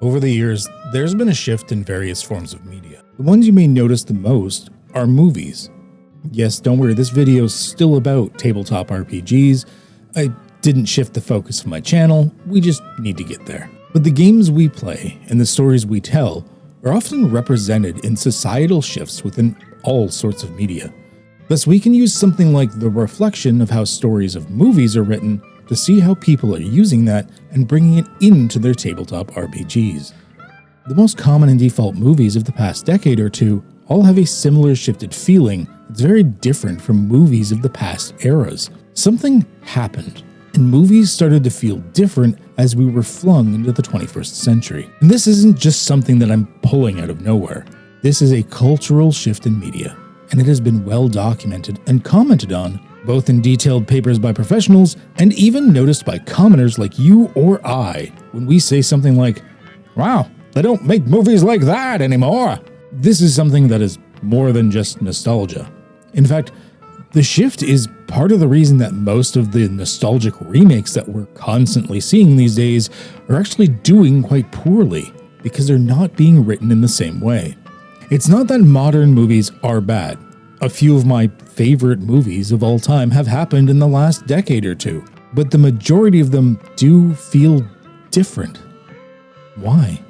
Over the years, there's been a shift in various forms of media. The ones you may notice the most are movies. Yes, don't worry, this video is still about tabletop RPGs. I didn't shift the focus of my channel, we just need to get there. But the games we play and the stories we tell are often represented in societal shifts within all sorts of media. Thus, we can use something like the reflection of how stories of movies are written to see how people are using that and bringing it into their tabletop RPGs. The most common and default movies of the past decade or two all have a similar shifted feeling that's very different from movies of the past eras. Something happened, and movies started to feel different as we were flung into the 21st century. And this isn't just something that I'm pulling out of nowhere. This is a cultural shift in media, and it has been well documented and commented on, both in detailed papers by professionals and even noticed by commoners like you or I when we say something like, "Wow, they don't make movies like that anymore." This is something that is more than just nostalgia. In fact, the shift is part of the reason that most of the nostalgic remakes that we're constantly seeing these days are actually doing quite poorly because they're not being written in the same way. It's not that modern movies are bad. A few of my favorite movies of all time have happened in the last decade or two, but the majority of them do feel different. Why?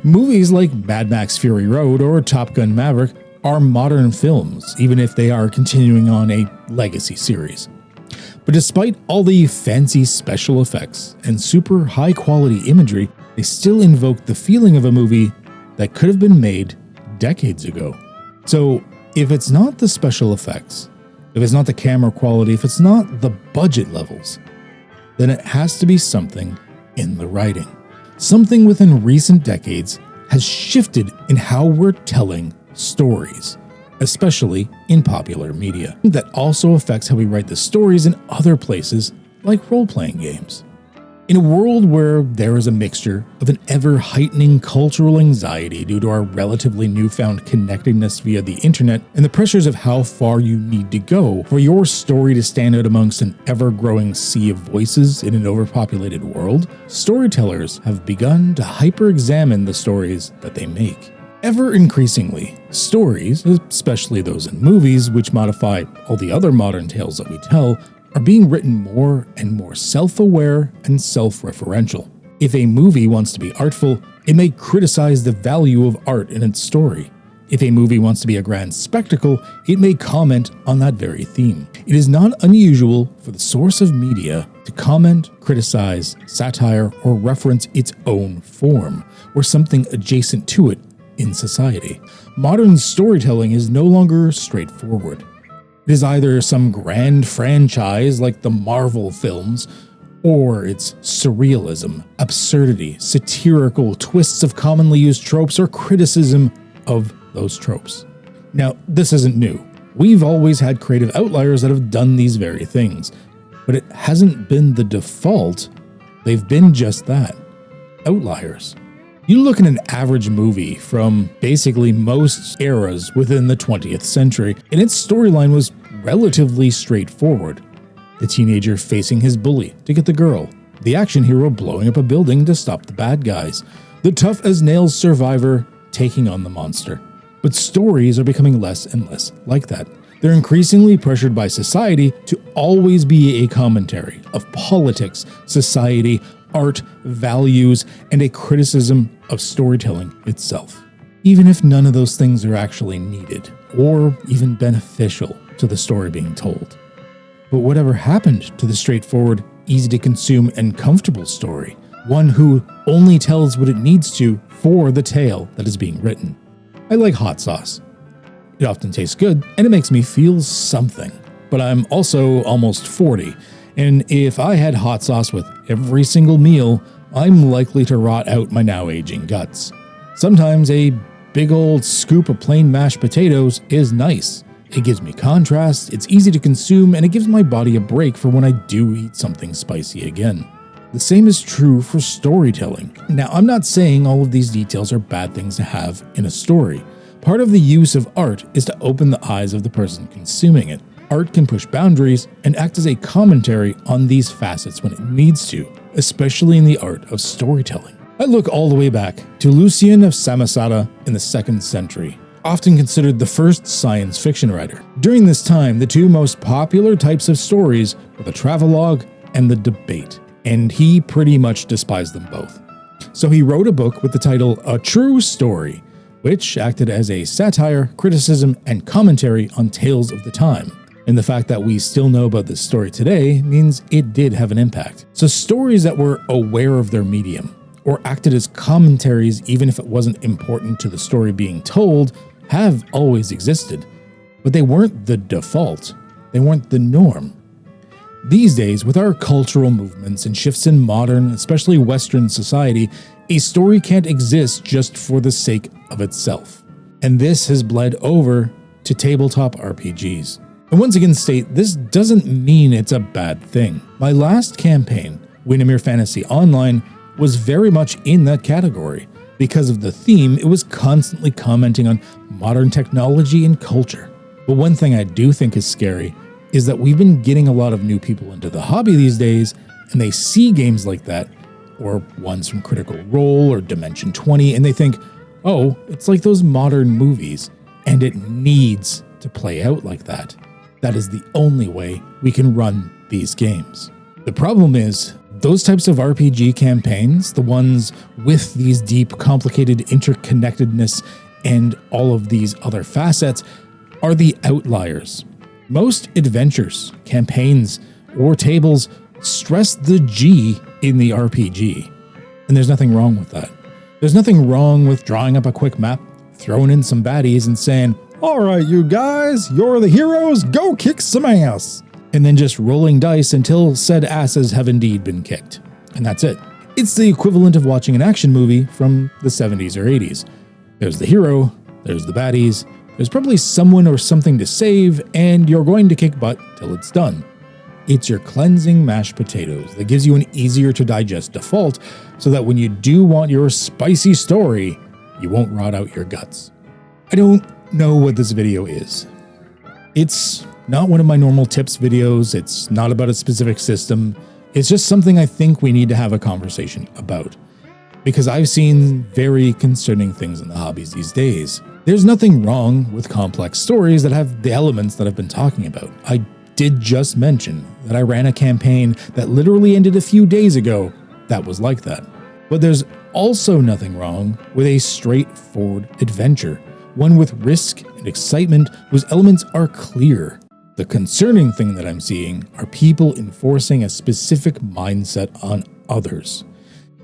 Movies like Mad Max Fury Road or Top Gun Maverick are modern films, even if they are continuing on a legacy series. But despite all the fancy special effects and super high quality imagery, they still invoke the feeling of a movie that could have been made decades ago. So if it's not the special effects, if it's not the camera quality, if it's not the budget levels, then it has to be something in the writing. Something within recent decades has shifted in how we're telling stories, especially in popular media. That also affects how we write the stories in other places like role-playing games. In a world where there is a mixture of an ever-heightening cultural anxiety due to our relatively newfound connectedness via the internet and the pressures of how far you need to go for your story to stand out amongst an ever-growing sea of voices in an overpopulated world, storytellers have begun to hyper-examine the stories that they make. Ever increasingly, stories, especially those in movies which modify all the other modern tales that we tell, are being written more and more self-aware and self-referential. If a movie wants to be artful, it may criticize the value of art in its story. If a movie wants to be a grand spectacle, it may comment on that very theme. It is not unusual for the source of media to comment, criticize, satire, or reference its own form, or something adjacent to it in society. Modern storytelling is no longer straightforward. It is either some grand franchise like the Marvel films, or it's surrealism, absurdity, satirical twists of commonly used tropes, or criticism of those tropes. Now, this isn't new. We've always had creative outliers that have done these very things, but it hasn't been the default. They've been just that, outliers. You look at an average movie from basically most eras within the 20th century, and its storyline was relatively straightforward. The teenager facing his bully to get the girl, the action hero blowing up a building to stop the bad guys, the tough-as-nails survivor taking on the monster. But stories are becoming less and less like that. They're increasingly pressured by society to always be a commentary of politics, society, art, values, and a criticism of storytelling itself. Even if none of those things are actually needed, or even beneficial to the story being told. But whatever happened to the straightforward, easy to consume, and comfortable story? One who only tells what it needs to for the tale that is being written. I like hot sauce. It often tastes good, and it makes me feel something. But I'm also almost 40, and if I had hot sauce with every single meal, I'm likely to rot out my now aging guts. Sometimes a big old scoop of plain mashed potatoes is nice. It gives me contrast, it's easy to consume, and it gives my body a break for when I do eat something spicy again. The same is true for storytelling. Now, I'm not saying all of these details are bad things to have in a story. Part of the use of art is to open the eyes of the person consuming it. Art can push boundaries and act as a commentary on these facets when it needs to, especially in the art of storytelling. I look all the way back to Lucian of Samosata in the 2nd century, often considered the first science fiction writer. During this time, the two most popular types of stories were the travelogue and the debate, and he pretty much despised them both. So he wrote a book with the title A True Story, which acted as a satire, criticism, and commentary on tales of the time. And the fact that we still know about this story today means it did have an impact. So stories that were aware of their medium, or acted as commentaries even if it wasn't important to the story being told, have always existed. But they weren't the default. They weren't the norm. These days, with our cultural movements and shifts in modern, especially Western society, a story can't exist just for the sake of itself. And this has bled over to tabletop RPGs. And once again state, this doesn't mean it's a bad thing. My last campaign, Windermere Fantasy Online, was very much in that category. Because of the theme, it was constantly commenting on modern technology and culture. But one thing I do think is scary is that we've been getting a lot of new people into the hobby these days, and they see games like that, or ones from Critical Role or Dimension 20, and they think, oh, it's like those modern movies, and it needs to play out like that. That is the only way we can run these games. The problem is, those types of RPG campaigns, the ones with these deep, complicated interconnectedness and all of these other facets, are the outliers. Most adventures, campaigns, or tables stress the G in the RPG. And there's nothing wrong with that. There's nothing wrong with drawing up a quick map, throwing in some baddies and saying, all right, you guys, you're the heroes, go kick some ass. And then just rolling dice until said asses have indeed been kicked. And that's it. It's the equivalent of watching an action movie from the 70s or 80s. There's the hero, there's the baddies, there's probably someone or something to save, and you're going to kick butt till it's done. It's your cleansing mashed potatoes that gives you an easier to digest default, so that when you do want your spicy story, you won't rot out your guts. I don't know what this video is. It's not one of my normal tips videos, it's not about a specific system, it's just something I think we need to have a conversation about. Because I've seen very concerning things in the hobbies these days. There's nothing wrong with complex stories that have the elements that I've been talking about. I did just mention that I ran a campaign that literally ended a few days ago that was like that. But there's also nothing wrong with a straightforward adventure, one with risk and excitement whose elements are clear. The concerning thing that I'm seeing are people enforcing a specific mindset on others.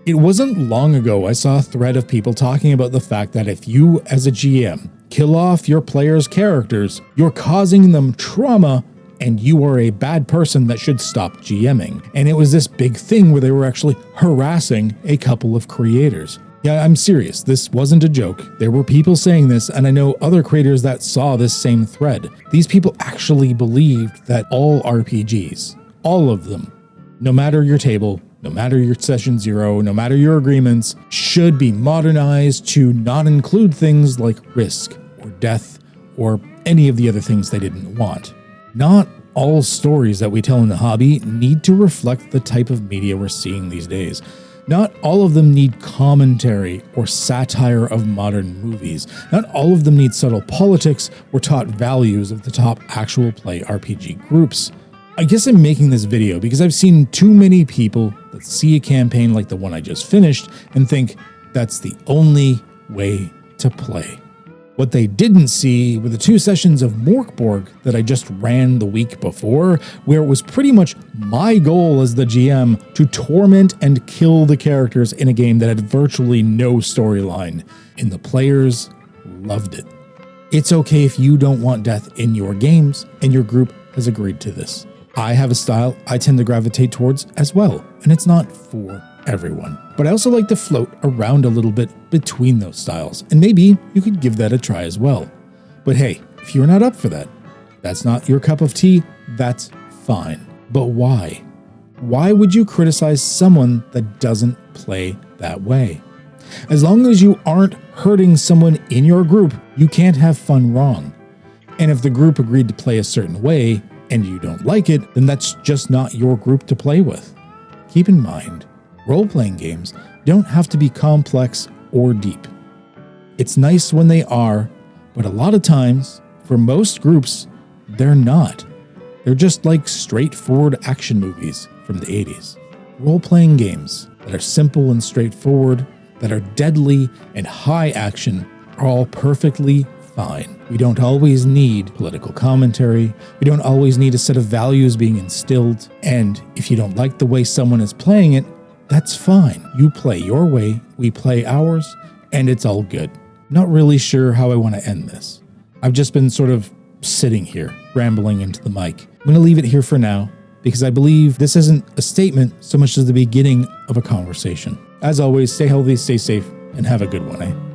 It wasn't long ago I saw a thread of people talking about the fact that if you, as a GM, kill off your players' characters, you're causing them trauma and you are a bad person that should stop GMing. And it was this big thing where they were actually harassing a couple of creators. Yeah, I'm serious. This wasn't a joke. There were people saying this, and I know other creators that saw this same thread. These people actually believed that all RPGs, all of them, no matter your table, no matter your session zero, no matter your agreements, should be modernized to not include things like risk or death or any of the other things they didn't want. Not all stories that we tell in the hobby need to reflect the type of media we're seeing these days. Not all of them need commentary or satire of modern movies. Not all of them need subtle politics or taught values of the top actual play RPG groups. I guess I'm making this video because I've seen too many people that see a campaign like the one I just finished and think that's the only way to play. What they didn't see were the 2 sessions of Morkborg that I just ran the week before, where it was pretty much my goal as the GM to torment and kill the characters in a game that had virtually no storyline, and the players loved it. It's okay if you don't want death in your games, and your group has agreed to this. I have a style I tend to gravitate towards as well, and it's not for everyone. But I also like to float around a little bit between those styles, and maybe you could give that a try as well. But hey, if you're not up for that, that's not your cup of tea, that's fine. But why? Why would you criticize someone that doesn't play that way? As long as you aren't hurting someone in your group, you can't have fun wrong. And if the group agreed to play a certain way, and you don't like it, then that's just not your group to play with. Keep in mind, role-playing games don't have to be complex or deep. It's nice when they are, but a lot of times, for most groups, they're not. They're just like straightforward action movies from the 80s. Role-playing games that are simple and straightforward, that are deadly and high action, are all perfectly fine. We don't always need political commentary. We don't always need a set of values being instilled. And if you don't like the way someone is playing it, that's fine. You play your way, we play ours, and it's all good. Not really sure how I want to end this. I've just been sort of sitting here, rambling into the mic. I'm going to leave it here for now, because I believe this isn't a statement so much as the beginning of a conversation. As always, stay healthy, stay safe, and have a good one, eh?